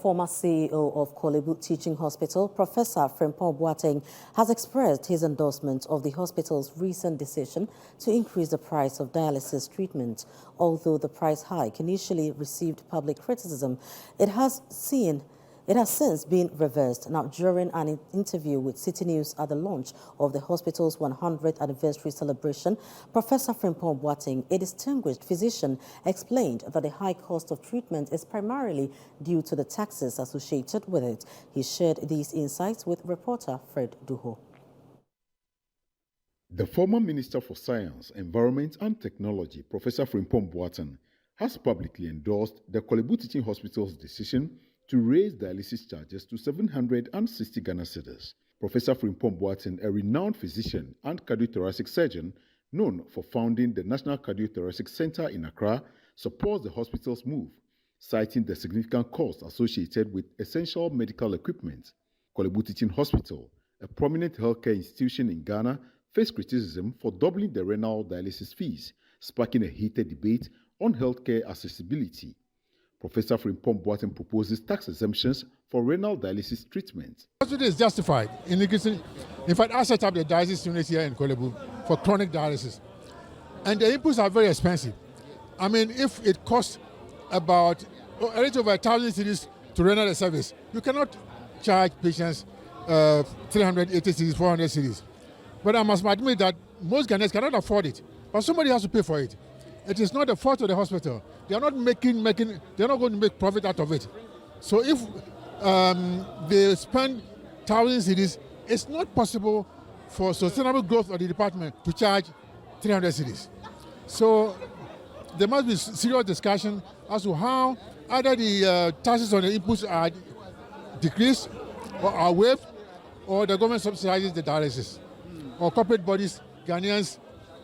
former CEO of Korle Bu Teaching Hospital, Professor Frimpong Boateng, has expressed his endorsement of the hospital's recent decision to increase the price of dialysis treatment. Although the price hike initially received public criticism, it has since been reversed. Now, during an interview with Citi News at the launch of the hospital's 100th anniversary celebration, Professor Frimpong Boateng, a distinguished physician, explained that the high cost of treatment is primarily due to the taxes associated with it. He shared these insights with reporter Fred Duho. The former Minister for Science, Environment and Technology, Professor Frimpong Boateng, has publicly endorsed the Korle Bu Teaching Hospital's decision to raise dialysis charges to 760 Ghana cedis. Professor Frimpong Boateng, a renowned physician and cardiothoracic surgeon known for founding the National Cardiothoracic Center in Accra, supports the hospital's move, citing the significant costs associated with essential medical equipment. Korle Bu Teaching Hospital, a prominent healthcare institution in Ghana, faced criticism for doubling the renal dialysis fees, sparking a heated debate on healthcare accessibility. Professor Frimpong Boateng proposes tax exemptions for renal dialysis treatment. The hospital is justified in increasing. In fact, I set up the dialysis unit here in Korle Bu for chronic dialysis. And the inputs are very expensive. I mean, if it costs about a little over 1,000 cedis to render the service, you cannot charge patients 380 cedis, 400 cedis. But I must admit that most Ghanaians cannot afford it. But somebody has to pay for it. It is not the fault of the hospital. They are not they're not going to make profit out of it. So if they spend 1,000 cedis, it's not possible for sustainable growth of the department to charge 300 cedis. So there must be serious discussion as to how either the taxes on the inputs are decreased or are waived, or the government subsidizes the dialysis, or corporate bodies, Ghanaians,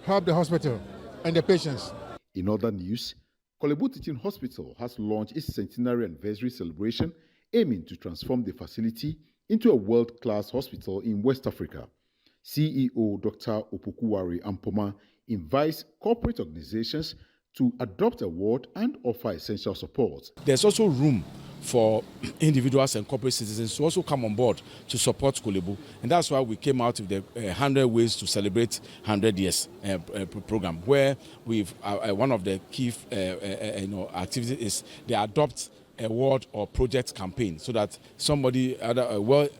help the hospital and the patients. In other news, Korle Bu Teaching Hospital has launched its centenary anniversary celebration, aiming to transform the facility into a world-class hospital in West Africa. CEO Dr. Opokuwari Ampoma invites corporate organizations to adopt a award and offer essential support. There's also room for individuals and corporate citizens to also come on board to support Korle Bu, and that's why we came out with the 100 Ways to Celebrate 100 Years program, where we've one of the key activities is the Adopt Award or Project campaign, so that somebody, other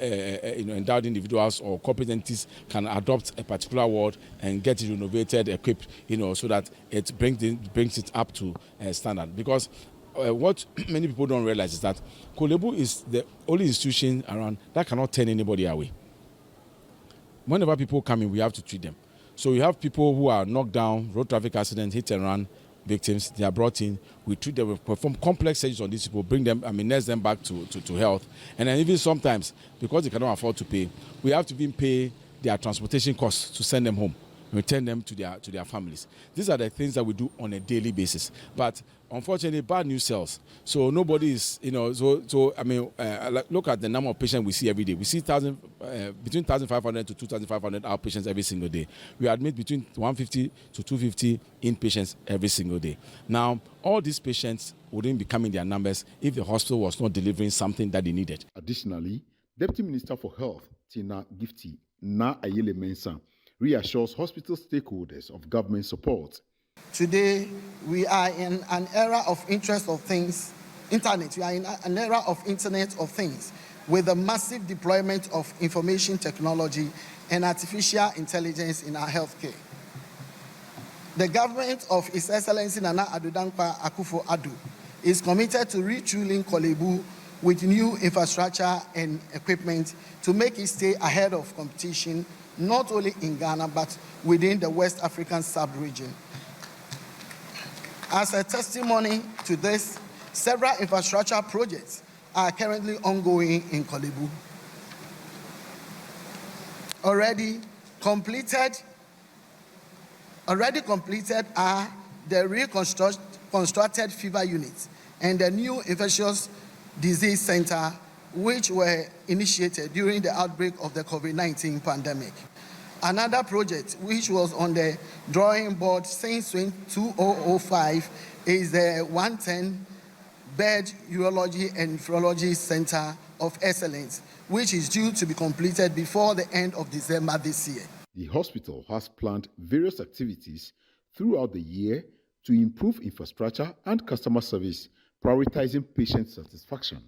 endowed individuals or corporate entities can adopt a particular award and get it renovated, equipped, so that it brings it up to standard. Because what many people don't realize is that Korle Bu is the only institution around that cannot turn anybody away. Whenever people come in, we have to treat them. So we have people who are knocked down, road traffic accidents, hit and run victims. They are brought in. We treat them, we perform complex surgeries on these people, bring them, nurse them back to health. And then even sometimes, because they cannot afford to pay, we have to even pay their transportation costs to send them home, return them to their families. These are the things that we do on a daily basis. But unfortunately, bad news sells. So nobody is, look at the number of patients we see every day. We see between 1,500 to 2,500 outpatients every single day. We admit between 150 to 250 inpatients every single day. Now, all these patients wouldn't be coming their numbers if the hospital was not delivering something that they needed. Additionally, Deputy Minister for Health, Tina Gifty Na Ayele Mensah, reassures hospital stakeholders of government support. Today, we are in an era of internet of things, We are in an era of Internet of Things with the massive deployment of information technology and artificial intelligence in our healthcare. The government of His Excellency Nana Addo Dankwa Akufo-Addo is committed to retooling Korle Bu with new infrastructure and equipment to make it stay ahead of competition, not only in Ghana, but within the West African sub-region. As a testimony to this, several infrastructure projects are currently ongoing in Korle Bu. Already completed are the reconstructed fever units and the new infectious disease center, which were initiated during the outbreak of the COVID-19 pandemic. Another project which was on the drawing board since 2005 is the 110 Bed Urology and Nephrology Center of Excellence, which is due to be completed before the end of December this year. The hospital has planned various activities throughout the year to improve infrastructure and customer service, prioritizing patient satisfaction.